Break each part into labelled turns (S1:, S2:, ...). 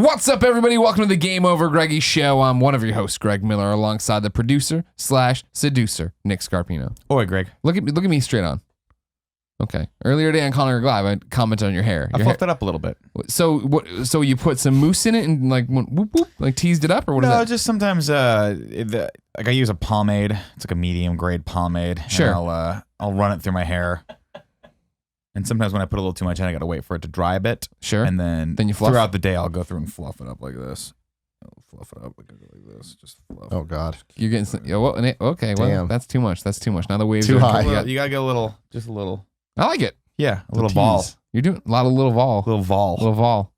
S1: What's up, everybody? Welcome to the GameOverGreggy show. I'm one of your hosts, Greg Miller, alongside the producer/seducer, Nick Scarpino.
S2: Oi, Greg.
S1: Look at me straight on. Okay. Earlier today on Colin Moriarty, I commented on your hair.
S2: I fluffed it up a little bit.
S1: So what? So you put some mousse in it and like whoop, whoop, like teased it up, or what is that?
S2: No, just sometimes like I use a pomade. It's like a medium grade pomade.
S1: Sure.
S2: And I'll run it through my hair. And sometimes when I put a little too much in, I got to wait for it to dry a bit.
S1: Sure.
S2: And then
S1: you fluff?
S2: Throughout the day, I'll go through and fluff it up like this. I'll fluff it up like this. Just fluff.
S3: Oh, God.
S1: You're getting... Okay, well,
S3: Damn.
S1: that's too much. That's too much. Now the waves
S3: Too
S1: are...
S3: high.
S2: You got to get a little, just a little.
S1: I like it.
S2: Yeah, a little ball.
S1: You're doing a lot of little vol.
S2: Little vol.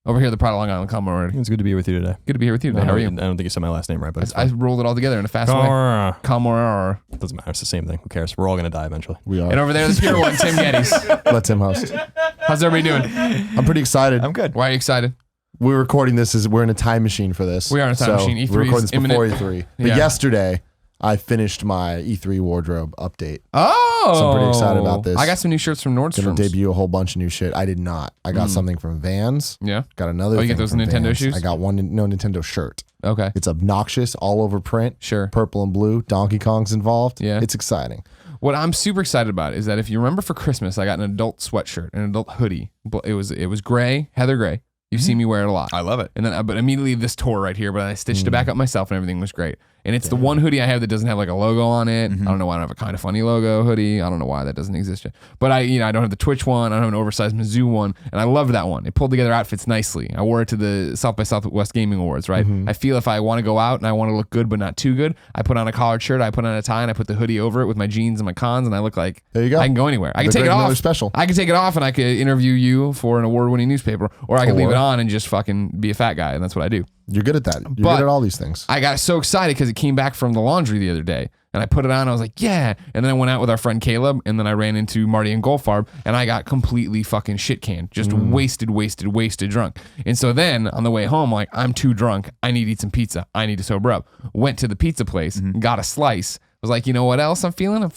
S1: Over here, the product Long Island, Colin Moriarty.
S4: It's good to be with you today.
S1: Good to be here with you today. How are you?
S4: I don't think you said my last name right, but
S1: I rolled it all together in a fast way. Colin Moriarty.
S4: Doesn't matter. It's the same thing. Who cares? We're all going to die eventually.
S3: We are.
S1: And over there, the pure one, Tim Gettys.
S3: Let Tim host.
S1: How's everybody doing?
S3: I'm pretty excited.
S2: I'm good.
S1: Why are you excited?
S3: We're recording this. We're in a time machine for this.
S1: We are in a time machine. E3
S3: we're recording
S1: is
S3: this before
S1: imminent.
S3: E3. But
S1: Yeah.
S3: yesterday, I finished my E3 wardrobe update.
S1: Oh!
S3: So I'm pretty excited about this.
S1: I got some new shirts from
S3: Gonna
S1: Nordstrom's.
S3: debut a whole bunch of new shit. I did not. I got something from Vans.
S1: Yeah?
S3: Got another
S1: Oh, you
S3: thing
S1: get those
S3: from
S1: Nintendo
S3: Vans.
S1: shoes?
S3: I got one Nintendo shirt.
S1: Okay.
S3: It's obnoxious, all over print.
S1: Sure.
S3: Purple and blue. Donkey Kong's involved.
S1: Yeah.
S3: It's exciting.
S1: What I'm super excited about is that if you remember for Christmas, I got an adult sweatshirt, an adult hoodie. It was gray, heather gray. You've seen me wear it a lot.
S2: I love it.
S1: And then, but immediately this tore right here, but I stitched it back up myself and everything was great. And it's the one hoodie I have that doesn't have like a logo on it. I don't know why I don't have a Kind of Funny logo hoodie. I don't know why that doesn't exist yet. But I don't have the Twitch one. I don't have an oversized Mizzou one. And I loved that one. It pulled together outfits nicely. I wore it to the South by Southwest Gaming Awards, right? I feel if I want to go out and I want to look good but not too good, I put on a collared shirt, I put on a tie, and I put the hoodie over it with my jeans and my cons, and I look like
S3: There you go.
S1: I can go anywhere. I can
S3: The
S1: take it
S3: Greg Miller
S1: off.
S3: special.
S1: I can take it off and I could interview you for an award-winning newspaper, or I could leave it on and just fucking be a fat guy, and that's what I do.
S3: You're good at that. You're
S1: But
S3: good at all these things.
S1: I got so excited because it came back from the laundry the other day, and I put it on. And I was like, yeah. And then I went out with our friend Caleb, and then I ran into Marty and Goldfarb, and I got completely fucking shit canned, just wasted drunk. And so then on the way home, I'm like, I'm too drunk. I need to eat some pizza. I need to sober up. Went to the pizza place, got a slice. Was like, you know what else I'm feeling?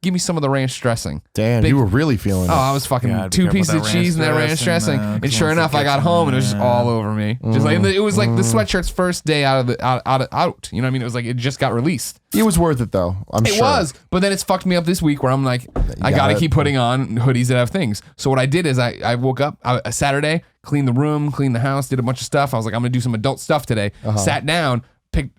S1: Give me some of the ranch dressing.
S3: Damn,
S1: Big-
S3: you were really feeling it.
S1: Oh, I was fucking
S2: God, be
S1: 2
S2: careful
S1: pieces
S2: with
S1: of
S2: that
S1: cheese and that ranch
S2: ranch
S1: dressing.
S2: dressing,
S1: And sure enough, I got home and it was just all over me. Just like it was like the sweatshirt's first day out. You know what I mean? It was like it just got released.
S3: It was worth it, though. I'm sure.
S1: It was, but then it's fucked me up this week where I'm like, I gotta keep putting on hoodies that have things. So what I did is I woke up a Saturday, cleaned the room, cleaned the house, did a bunch of stuff. I was like, I'm gonna do some adult stuff today. Sat down,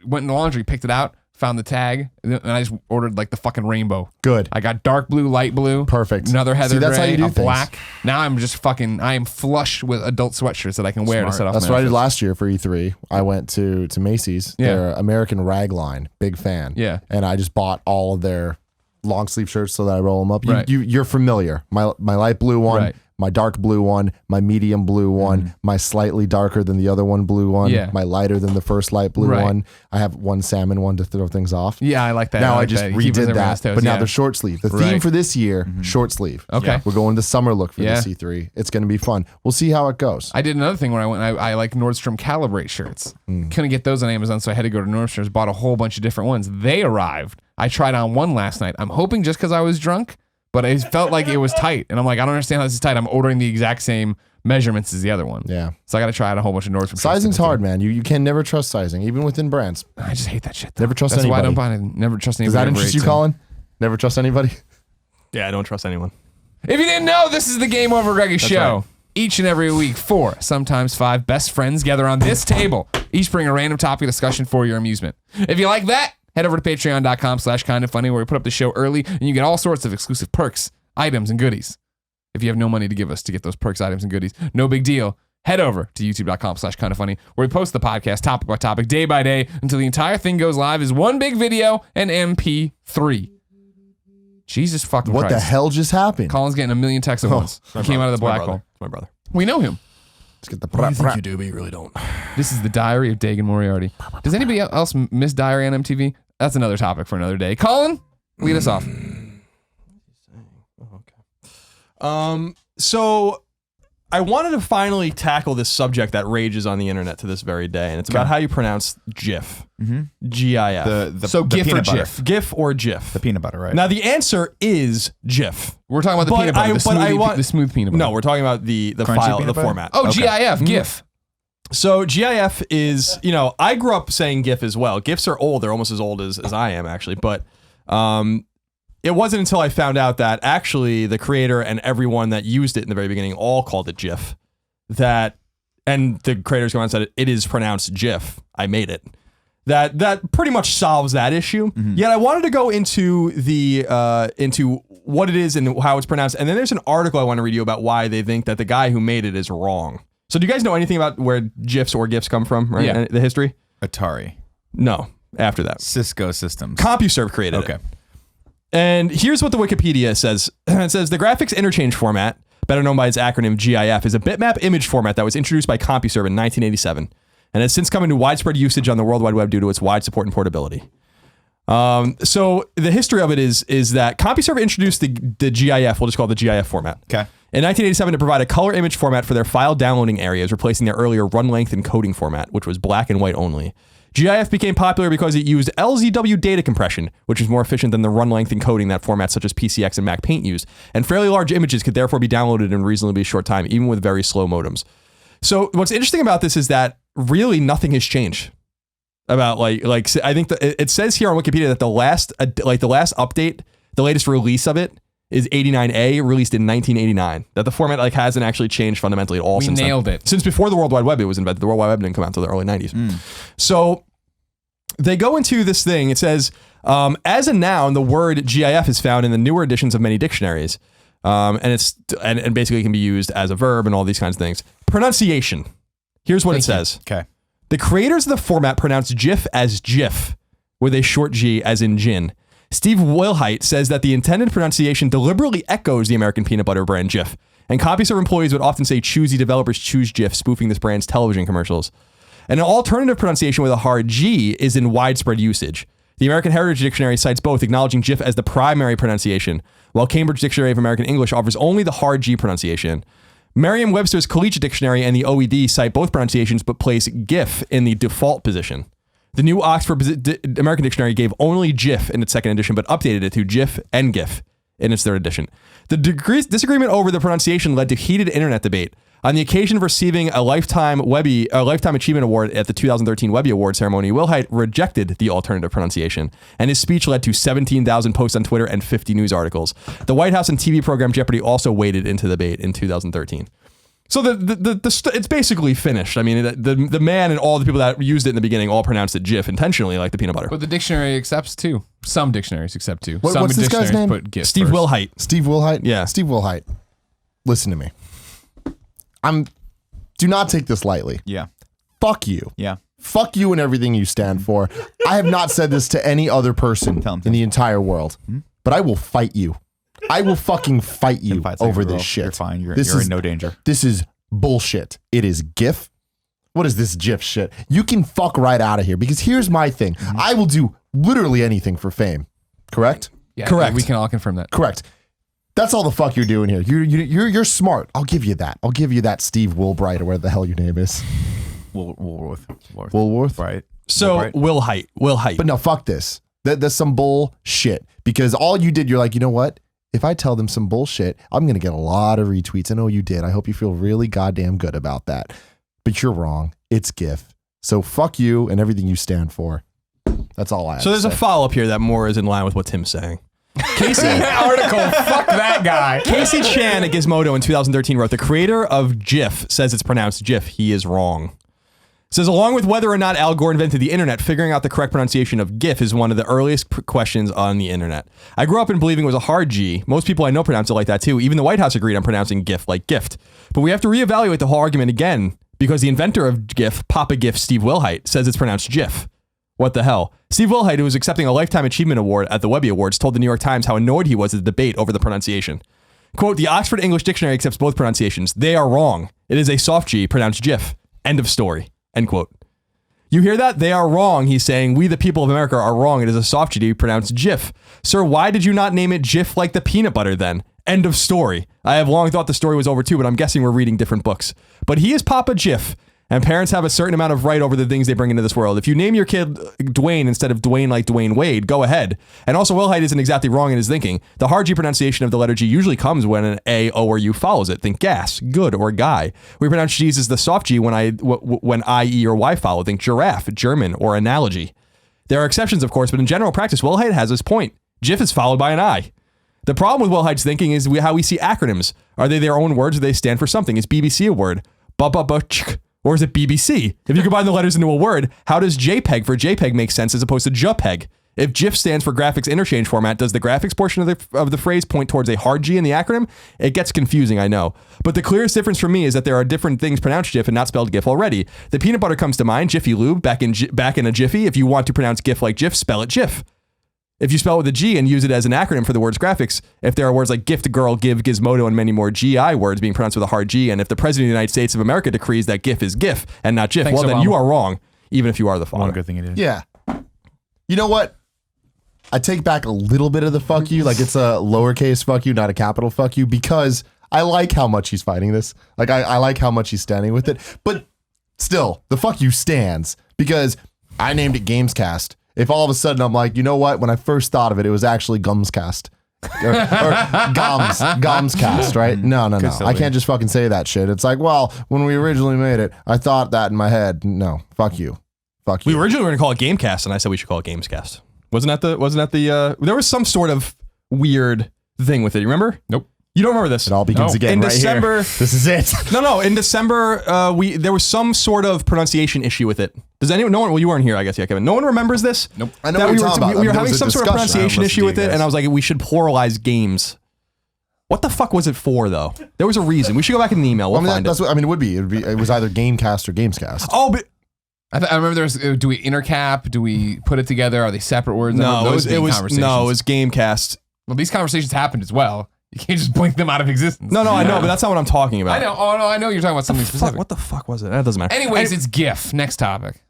S1: went in the laundry, picked it out, found the tag, and I just ordered like the fucking rainbow.
S3: Good.
S1: I got dark blue, light blue.
S3: Perfect.
S1: Another heather
S3: that's
S1: gray,
S3: how you do
S1: a
S3: things.
S1: black. Now I'm just I am flush with adult sweatshirts that I can wear to set off
S3: That's
S1: my
S3: what I did
S1: outfits.
S3: last year for E3. I went to Macy's.
S1: Yeah.
S3: Their American Rag line. Big fan.
S1: Yeah.
S3: And I just bought all of their long sleeve shirts so that I roll them up.
S1: Right.
S3: You're familiar. My light blue one,
S1: Right.
S3: my dark blue one, my medium blue one, my slightly darker than the other one blue one,
S1: Yeah.
S3: my lighter than the first light blue
S1: Right.
S3: one. I have one salmon one to throw things off.
S1: Yeah, I like that.
S3: Now I
S1: like
S3: just
S1: that. It keeps
S3: redid
S1: everyone on
S3: that,
S1: his toes,
S3: but now
S1: yeah.
S3: they're short sleeve. The theme
S1: Right.
S3: for this year, short sleeve.
S1: Okay.
S3: Yeah. We're going to summer look for
S1: Yeah.
S3: this E3. It's going to be fun. We'll see how it goes.
S1: I did another thing where I went. I like Nordstrom Calibrate shirts. Couldn't get those on Amazon, so I had to go to Nordstrom's. Bought a whole bunch of different ones. They arrived. I tried on one last night. I'm hoping just because I was drunk, but it felt like it was tight. And I'm like, I don't understand how this is tight. I'm ordering the exact same measurements as the other one.
S3: Yeah.
S1: So I got to try out a whole bunch of Nordstrom.
S3: Sizing's
S1: shirts.
S3: hard, man. You can never trust sizing, even within brands.
S1: I just hate that shit. Though.
S3: Never trust
S1: That's
S3: anybody.
S1: why I don't buy it. Never trust anybody.
S3: Does that
S1: over
S3: interest you,
S1: 18.
S3: Colin? Never trust anybody?
S4: Yeah, I don't trust anyone.
S1: If you didn't know, this is the Game Over Greggy show.
S4: right.
S1: Each and every week, 4, sometimes 5 best friends gather on this table. Each bring a random topic of discussion for your amusement. If you like that, head over to patreon.com/kindoffunny where we put up the show early and you get all sorts of exclusive perks, items, and goodies. If you have no money to give us to get those perks, items, and goodies, no big deal. Head over to youtube.com/kindoffunny where we post the podcast topic by topic, day by day, until the entire thing goes live as one big video and MP3. Jesus fucking
S3: What
S1: Christ.
S3: the hell just happened?
S1: Colin's getting a million texts at once. He came out of the black hole.
S4: It's my brother.
S1: We know him.
S3: Let's get the
S4: I think you do, but you really don't.
S1: This is the Diary of Dagan Moriarty. Does anybody else miss Diary on MTV? That's another topic for another day. Colin, lead us off.
S4: So I wanted to finally tackle this subject that rages on the internet to this very day, and it's about how you pronounce GIF. GIF.
S1: So
S2: the
S1: GIF or
S2: peanut butter.
S1: GIF?
S4: GIF or GIF.
S2: The peanut butter, right?
S4: Now the answer is GIF.
S1: We're talking about the
S4: But
S1: peanut butter,
S4: I-
S1: the
S4: but I
S1: smoothie,
S4: want-
S1: the smooth peanut butter.
S4: No, we're talking about the
S2: Crunchy
S4: file,
S2: peanut
S4: the
S2: butter?
S4: format.
S1: Oh,
S2: Okay.
S1: GIF, GIF.
S4: So GIF is, I grew up saying GIF as well. GIFs are old. They're almost as old as I am, actually. But it wasn't until I found out that actually the creator and everyone that used it in the very beginning all called it GIF. And the creators go on and said, it is pronounced GIF. I made it. That pretty much solves that issue. Yet I wanted to go into into what it is and how it's pronounced. And then there's an article I want to read you about why they think that the guy who made it is wrong. So do you guys know anything about where GIFs or GIFs come from, right?
S1: Yeah.
S4: The history?
S2: Atari.
S4: No, after that.
S2: Cisco Systems.
S4: CompuServe created it. And here's what the Wikipedia says. It says, the graphics interchange format, better known by its acronym GIF, is a bitmap image format that was introduced by CompuServe in 1987 and has since come into widespread usage on the World Wide Web due to its wide support and portability. So the history of it is that CompuServe introduced the GIF, we'll just call it the GIF format.
S2: Okay.
S4: In 1987, to provide a color image format for their file downloading areas, replacing their earlier run length encoding format, which was black and white only. GIF became popular because it used LZW data compression, which is more efficient than the run length encoding that formats such as PCX and Mac Paint used, and fairly large images could therefore be downloaded in reasonably short time, even with very slow modems. So what's interesting about this is that really nothing has changed. About I think it says here on Wikipedia that the last update, the latest release of it is 89A, released in 1989. That the format hasn't actually changed fundamentally at all.
S1: We nailed it.
S4: Since before the World Wide Web it was invented. The World Wide Web didn't come out until the early 90s. So they go into this thing. It says, as a noun, the word GIF is found in the newer editions of many dictionaries, and basically can be used as a verb and all these kinds of things. Pronunciation. Here's what it says.
S2: Okay.
S4: The creators of the format pronounce GIF as GIF, with a short G as in gin. Steve Wilhite says that the intended pronunciation deliberately echoes the American peanut butter brand Jif, and CompuServe employees would often say choosy developers choose Jif, spoofing this brand's television commercials. And an alternative pronunciation with a hard G is in widespread usage. The American Heritage Dictionary cites both, acknowledging Jif as the primary pronunciation, while Cambridge Dictionary of American English offers only the hard G pronunciation. Merriam-Webster's Collegiate Dictionary and the OED cite both pronunciations but place GIF in the default position. The new Oxford American Dictionary gave only GIF in its second edition, but updated it to GIF and GIF in its third edition. The disagreement over the pronunciation led to heated internet debate. On the occasion of receiving a Lifetime Achievement Award at the 2013 Webby Award ceremony, Wilhite rejected the alternative pronunciation, and his speech led to 17,000 posts on Twitter and 50 news articles. The White House and TV program Jeopardy also waded into the debate in 2013. So it's basically finished. I mean, the man and all the people that used it in the beginning all pronounced it GIF intentionally, like the peanut butter.
S1: But the dictionary accepts too. Some dictionaries accept too.
S3: What's
S1: Some
S3: this guy's
S1: dictionaries
S3: name?
S1: put GIF
S4: Steve
S1: first.
S4: Wilhite.
S3: Steve Wilhite?
S4: Yeah.
S3: Steve Wilhite. Listen to me. Do not take this lightly.
S2: Yeah.
S3: Fuck you.
S2: Yeah.
S3: Fuck you and everything you stand for. I have not said this to any other person in the entire world, but I will fight you. I will fucking fight you over this shit.
S2: You're fine. You're in no danger.
S3: This is bullshit. It is GIF. What is this GIF shit? You can fuck right out of here, because here's my thing. I will do literally anything for fame. Correct?
S1: Yeah,
S4: Correct.
S1: We can all confirm that.
S3: Correct. That's all the fuck you're doing here. You're smart. I'll give you that. I'll give you that, Steve Wilbright, or whatever the hell your name is.
S2: Woolworth. Right.
S4: So Wilhite.
S3: But no, fuck this. That's some bullshit. Because all you did, you're like, you know what? If I tell them some bullshit, I'm gonna get a lot of retweets. I know you did. I hope you feel really goddamn good about that. But you're wrong. It's GIF. So fuck you and everything you stand for. That's all I have.
S4: So there's
S3: to
S4: a
S3: say.
S4: follow-up here that more is in line with what Tim's saying.
S1: Casey article. Fuck that guy.
S4: Casey Chan at Gizmodo in 2013 wrote, the creator of GIF says it's pronounced GIF. He is wrong. Says, along with whether or not Al Gore invented the internet, figuring out the correct pronunciation of GIF is one of the earliest questions on the internet. I grew up in believing it was a hard G. Most people I know pronounce it like that too. Even the White House agreed on pronouncing GIF like gift. But we have to reevaluate the whole argument again, because the inventor of GIF, Papa GIF Steve Wilhite, says it's pronounced GIF. What the hell? Steve Wilhite, who was accepting a Lifetime Achievement Award at the Webby Awards, told the New York Times how annoyed he was at the debate over the pronunciation. Quote, the Oxford English Dictionary accepts both pronunciations. They are wrong. It is a soft G pronounced GIF. End of story. End quote. You hear that? They are wrong. He's saying, we the people of America are wrong. It is a soft G pronounced GIF. Sir, why did you not name it GIF like the peanut butter then? End of story. I have long thought the story was over too, but I'm guessing we're reading different books. But he is Papa GIF. And parents have a certain amount of right over the things they bring into this world. If you name your kid Dwayne instead of Dwayne like Dwayne Wade, go ahead. And also, Will Height isn't exactly wrong in his thinking. The hard G pronunciation of the letter G usually comes when an A, O, or U follows it. Think gas, good, or guy. We pronounce G's as the soft G when I, E, or Y follow. Think giraffe, German, or analogy. There are exceptions, of course, but in general practice, Will Height has his point. GIF is followed by an I. The problem with Will Height's thinking is how we see acronyms. Are they their own words or do they stand for something? Is BBC a word? Ba-ba-ba-ch. Or is it BBC? If you combine the letters into a word, how does JPEG for JPEG make sense as opposed to JPEG? If GIF stands for graphics interchange format, does the graphics portion of the phrase point towards a hard G in the acronym? It gets confusing, I know. But the clearest difference for me is that there are different things pronounced GIF and not spelled GIF already. The peanut butter comes to mind, Jiffy Lube, back in a Jiffy. If you want to pronounce GIF like GIF, spell it GIF. If you spell it with a G and use it as an acronym for the words graphics, if there are words like gift, girl, give, gizmodo, and many more GI words being pronounced with a hard G, and if the President of the United States of America decrees that GIF is GIF and not GIF,
S1: Thanks,
S4: well, then
S1: Obama.
S4: you are wrong, even if you are the father.
S2: One good thing it is.
S3: Yeah. You know what? I take back a little bit of the fuck you. Like it's a lowercase fuck you, not a capital fuck you, because I like how much he's fighting this. Like I like how much he's standing with it. But still, the fuck you stands because I named it Gamescast. If all of a sudden I'm like, you know what? When I first thought of it, it was actually Gumscast. or Gomscast, right? No. I can't just fucking say that shit. It's like, well, when we originally made it, I thought that in my head. No, fuck you. Fuck you.
S4: We originally were going to call it Gamecast, and I said we should call it Gamescast. Wasn't that the there was some sort of weird thing with it. You remember?
S1: Nope.
S4: You don't remember this?
S3: It all begins again
S4: in
S3: right
S4: December.
S3: here. This is it.
S4: No. In December, there was some sort of pronunciation issue with it. Does anyone? No one. Well, you weren't here, I guess. Yeah, Kevin. No one remembers this.
S1: Nope.
S3: I know
S4: That
S3: what
S4: we
S3: you're
S4: were
S3: talking about.
S4: we were
S3: There
S4: having
S3: was a
S4: some sort of
S3: discussion.
S4: pronunciation
S2: I
S4: issue
S2: listened
S4: with
S2: to you
S4: it,
S2: guys.
S4: and I was like, we should pluralize games. What the fuck was it for, though? There was a reason. We should go back in the email. We'll find
S3: that's
S4: it.
S3: what it would be. It was either Gamecast or Gamescast.
S4: Oh, but
S1: I remember there was. Do we intercap? Do we put it together? Are they separate words? I
S4: no,
S1: remember those
S4: it
S1: being
S4: was
S1: conversations.
S4: Gamecast.
S1: Well, these conversations happened as well. You can't just blink them out of existence.
S4: No, I know, but that's not what I'm talking about.
S1: I know. Oh no, I know you're talking about something specific.
S4: What the fuck was it? That doesn't matter.
S1: Anyways, it's GIF. Next topic.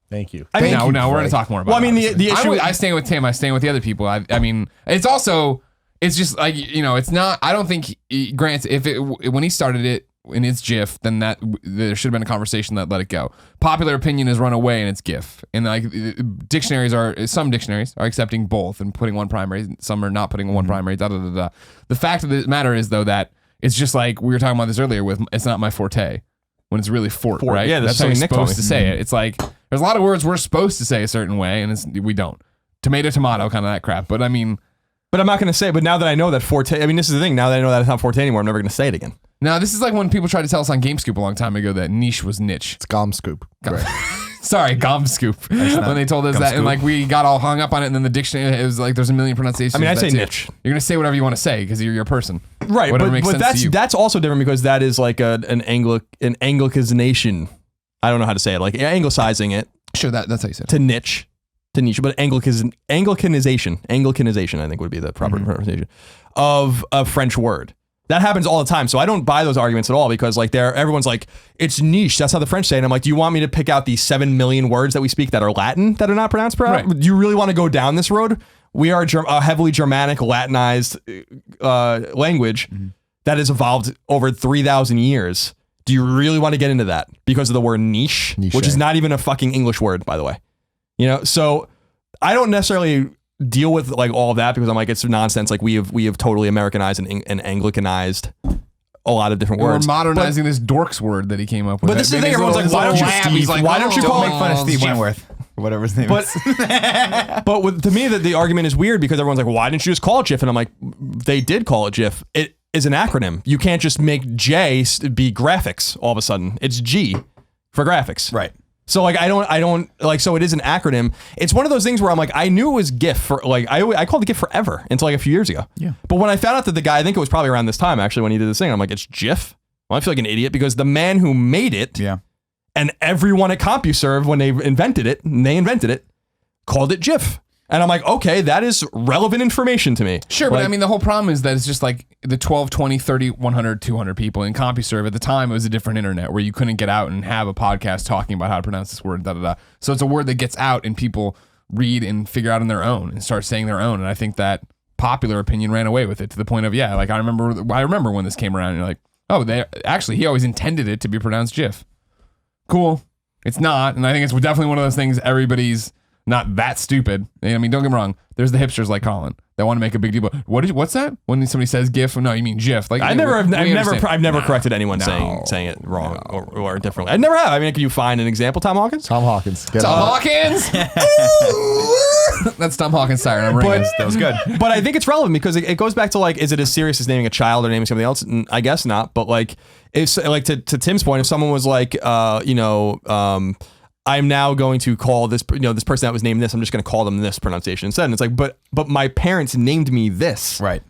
S3: Thank you.
S4: I mean,
S3: Thank you,
S1: No, we're going
S3: Craig.
S1: to talk more about.
S4: Well, I mean,
S1: it,
S4: the
S1: obviously.
S4: issue.
S1: I stand with Tim. I stand with the other people. I mean, it's also. It's just like it's not. I don't think. Grant, when he started it in its GIF, then there should have been a conversation that let it go. Popular opinion has run away and it's GIF. And like some dictionaries are accepting both and putting one primary. Some are not putting one primary. The fact of the matter is though that it's just like we were talking about this earlier with it's not my forte when it's really fort, right?
S4: Yeah,
S1: that's how you're
S4: Nick
S1: supposed
S4: told me.
S1: to say it. It's like there's a lot of words we're supposed to say a certain way and we don't. Tomato, kind of that crap. But I mean.
S4: But I'm not going to say it. But now that I know that forte, I mean, this is the thing. Now that I know that it's not forte anymore, I'm never going to say it again.
S1: Now, this is like when people tried to tell us on GameScoop a long time ago that niche was niche.
S3: It's Gomscoop. Right.
S1: Sorry, GomScoop. When they told us that, and like we got all hung up on it, and then the dictionary, it was like there's a million pronunciations.
S4: I mean, I'd say
S1: That's it.
S4: niche.
S1: You're going to say whatever you want to say because you're your person.
S4: Right,
S1: Whatever makes
S4: but
S1: sense to you.
S4: that's also different because that is like an Anglicanization. I don't know how to say it. Like anglicizing it
S1: Sure, that's how you said it.
S4: to niche, but Anglicanization, I think would be the proper pronunciation of a French word. That happens all the time. So I don't buy those arguments at all because like everyone's like, it's niche. That's how the French say it. And I'm like, do you want me to pick out the 7 million words that we speak that are Latin that are not pronounced?
S1: Right.
S4: Do you really want to go down this road? We are a heavily Germanic, Latinized language that has evolved over 3,000 years. Do you really want to get into that because of the word niche, which is not even a fucking English word, by the way? So I don't necessarily deal with like all of that because I'm like, it's nonsense. Like we have totally Americanized and Anglicanized a lot of different words.
S1: We're modernizing this dorks word that he came up with.
S4: But this is the thing. Everyone's like, why don't you
S2: Don't
S4: call
S2: make
S4: it?
S2: fun of Steve Wentworth or whatever his name is.
S4: But to me, the argument is weird because everyone's like, why didn't you just call it GIF? And I'm like, they did call it GIF. It is an acronym. You can't just make J be graphics all of a sudden. It's G for graphics.
S2: Right.
S4: So like I don't like, so it is an acronym. It's one of those things where I'm like, I knew it was GIF for like I called it GIF forever until like a few years ago.
S2: Yeah.
S4: But when I found out that the guy, I think it was probably around this time actually when he did this thing, I'm like, it's GIF. Well, I feel like an idiot because the man who made it and everyone at CompuServe when they invented it, called it GIF. And I'm like, okay, that is relevant information to me.
S1: Sure, but I mean, the whole problem is that it's just like the 12, 20, 30, 100, 200 people in CompuServe. At the time, it was a different internet where you couldn't get out and have a podcast talking about how to pronounce this word, So it's a word that gets out and people read and figure out on their own and start saying their own. And I think that popular opinion ran away with it to the point of, like I remember when this came around and you're like, oh, he always intended it to be pronounced GIF. Cool. It's not, and I think it's definitely one of those things everybody's not that stupid. I mean, don't get me wrong. There's the hipsters like Colin that want to make a big deal. What's that? When somebody says GIF? No, you mean GIF. Like
S4: I've never corrected anyone saying it wrong or differently. I never have. I mean, can you find an example, Tom Hawkins?
S3: Tom Hawkins.
S1: Hawkins. That's Tom Hawkins' siren. I'm ringing.
S2: That was good.
S4: But I think it's relevant because it goes back to like, is it as serious as naming a child or naming something else? I guess not. But like, if like to Tim's point, if someone was like, I'm now going to call this, this person that was named this, I'm just going to call them this pronunciation instead. And it's like, but my parents named me this.
S2: Right.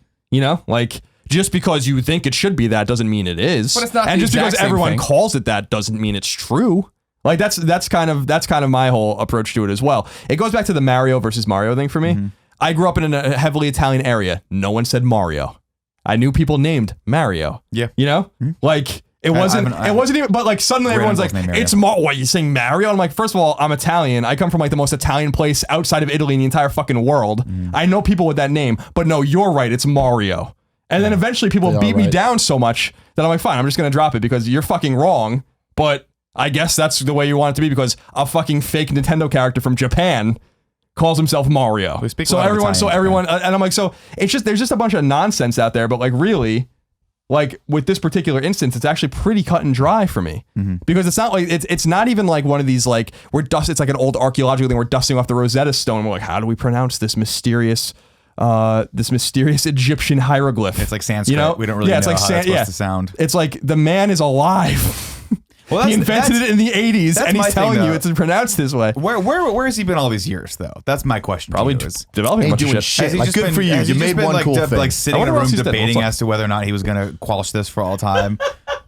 S4: Like just because you think it should be that doesn't mean it is.
S1: But it's not.
S4: And
S1: the
S4: just
S1: exact
S4: because
S1: same
S4: everyone
S1: thing.
S4: calls it that doesn't mean it's true. Like that's kind of my whole approach to it as well. It goes back to the Mario versus Mario thing for me. Mm-hmm. I grew up in a heavily Italian area. No one said Mario. I knew people named Mario.
S2: Yeah.
S4: Mm-hmm. Like it wasn't even, but like suddenly everyone's like, it's what, you saying Mario? I'm like, first of all, I'm Italian. I come from like the most Italian place outside of Italy in the entire fucking world. I know people with that name, but no, you're right. It's Mario. And then eventually people beat me down so much that I'm like, fine, I'm just going to drop it because you're fucking wrong. But I guess that's the way you want it to be because a fucking fake Nintendo character from Japan calls himself Mario. So everyone, and I'm like, so it's just, there's just a bunch of nonsense out there, but like really, like with this particular instance, it's actually pretty cut and dry for me because it's not like, it's not even like one of these like, it's like an old archaeological thing, we're dusting off the Rosetta Stone. We're like, how do we pronounce this mysterious Egyptian hieroglyph?
S2: It's like Sanskrit. We don't really know how it's supposed to sound.
S4: It's like the man is alive. Well, he invented it in the 80s, and he's telling you it's pronounced this way.
S2: Where has he been all these years, though? That's my question.
S4: Probably developing a bunch of shit.
S3: Like, good for you. You made one cool thing.
S2: Like sitting in a room debating as to whether or not he was going to quash this for all time,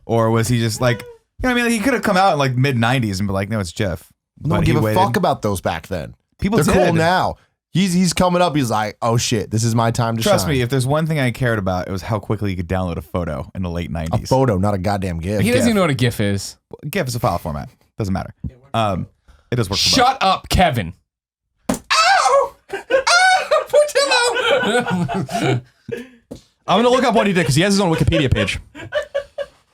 S2: or was he just like, I mean, he could have come out in like mid 90s and be like, no, it's Jeff.
S3: No one give a fuck about those back then.
S2: They're
S3: cool now. He's coming up. He's like, oh shit, this is my time to shine.
S2: Trust me, if there's one thing I cared about, it was how quickly you could download a photo in the late 90s.
S3: A photo, not a goddamn GIF.
S1: He doesn't even know what a GIF is.
S2: GIF is a file format. Doesn't matter. It does work.
S1: Shut up, Kevin. Ow! Portillo!
S4: I'm gonna look up what he did because he has his own Wikipedia page.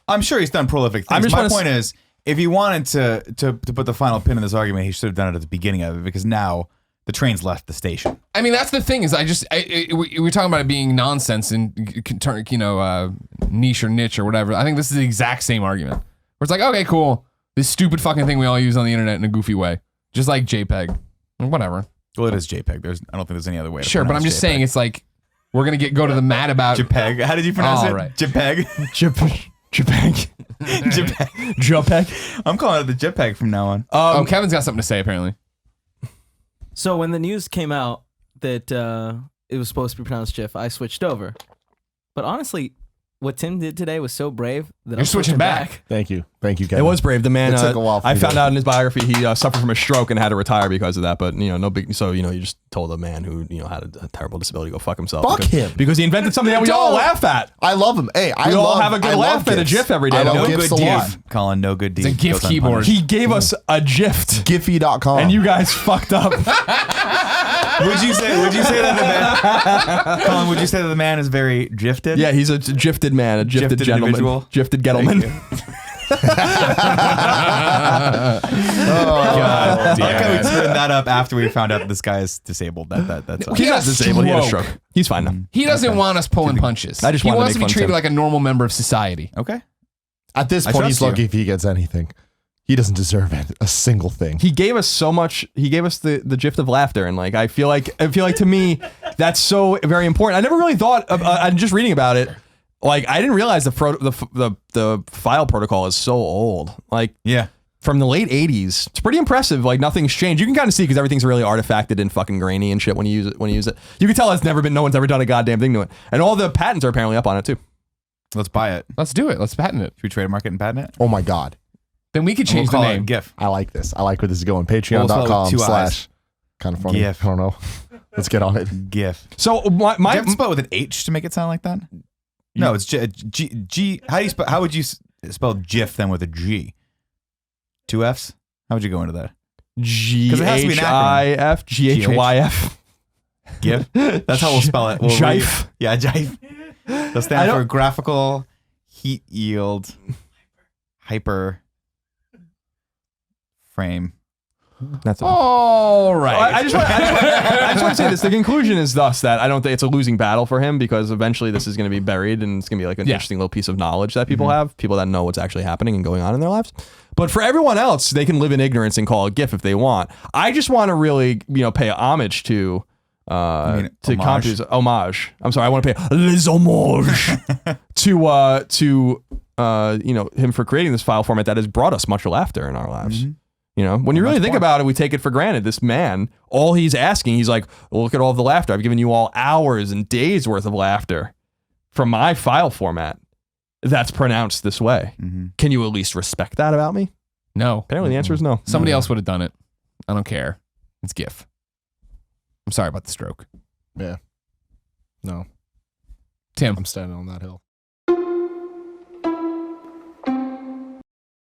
S2: I'm sure he's done prolific things. My point is, if he wanted to put the final pin in this argument, he should have done it at the beginning of it because now the train's left the station. I
S1: mean, that's the thing is, we're talking about it being nonsense and niche or niche or whatever. I think this is the exact same argument. Where it's like, okay, cool. This stupid fucking thing we all use on the internet in a goofy way. Just like JPEG. Whatever.
S2: Well, it is JPEG. I don't think there's any other way to
S1: Sure, but I'm just saying it's like, we're going to go to the mat about...
S2: JPEG. How did you pronounce it?
S1: Right.
S2: JPEG?
S4: JPEG.
S2: JPEG. I'm calling it the JPEG from now on.
S1: Kevin's got something to say, apparently.
S5: So when the news came out that it was supposed to be pronounced GIF, I switched over. But honestly, what Tim did today was so brave that I'm switching back.
S3: Thank you, Kevin.
S4: It was brave. The man.
S3: It took a while for
S4: I found out in his biography he suffered from a stroke and had to retire because of that. But no big. So you just told a man who had a terrible disability to go fuck himself.
S3: Fuck him
S4: because he invented something that we all laugh at.
S3: I love him. Hey,
S4: we all have a good laugh at a GIF every day.
S3: No
S2: good GIF, Colin. No good deed.
S1: It's a GIF keyboard.
S4: He gave us a gift.
S3: Giphy.com.
S4: And you guys fucked up.
S2: Would you say that the man, Colin? Would you say that the man is very gifted?
S4: Yeah, he's a gifted man, a gifted gentleman,
S2: individual.
S4: Gifted gentleman.
S2: God damn! How can we turn that up after we found out that this guy is disabled? That's
S4: he's not disabled. He had a stroke. He's fine now.
S1: He doesn't want us pulling punches. He wants to be treated like a normal member of society.
S2: Okay.
S3: At this point, he's lucky if he gets anything. He doesn't deserve it, a single thing.
S4: He gave us so much. He gave us the gift of laughter, and like I feel like to me that's so very important. I never really thought. I'm just reading about it. Like I didn't realize the file protocol is so old. Like from the late 80s. It's pretty impressive. Like nothing's changed. You can kind of see because everything's really artifacted and fucking grainy and shit when you use it. You can tell no one's ever done a goddamn thing to it, and all the patents are apparently up on it too.
S2: Let's buy it.
S1: Let's do it. Let's patent it.
S2: Should we trademark it and patent it?
S3: Oh my god.
S1: Then we could change the name.
S2: GIF.
S3: I like this. I like where this is going. Patreon.com/ kind of funny.
S2: GIF.
S3: I don't know. Let's get on it.
S2: GIF.
S4: So
S2: Do you have to spell it with an H to make it sound like that? No, it's G. How would you spell GIF then with a G? 2 Fs? How would you go into that?
S4: GHIF. GHYF.
S2: GIF. That's how we'll spell it.
S4: GIF.
S2: Yeah, GIF. That'll stand for graphical heat yield hyper frame.
S4: That's
S1: All right.
S4: I just want to say this. The conclusion is thus that I don't think it's a losing battle for him because eventually this is going to be buried and it's going to be like an interesting little piece of knowledge that people have, people that know what's actually happening and going on in their lives. But for everyone else, they can live in ignorance and call it GIF if they want. I just want to really, pay homage to
S2: homage?
S4: Homage. I'm sorry, I want to pay les hommages to him for creating this file format that has brought us much laughter in our lives. When you really think about it, we take it for granted. This man, all he's asking, he's like, well, look at all of the laughter. I've given you all hours and days worth of laughter from my file format that's pronounced this way. Can you at least respect that about me?
S1: No.
S4: Apparently the answer is no.
S1: Somebody else would have done it. I don't care. It's GIF. I'm sorry about the stroke.
S3: Yeah. No.
S1: Tim.
S3: I'm standing on that hill.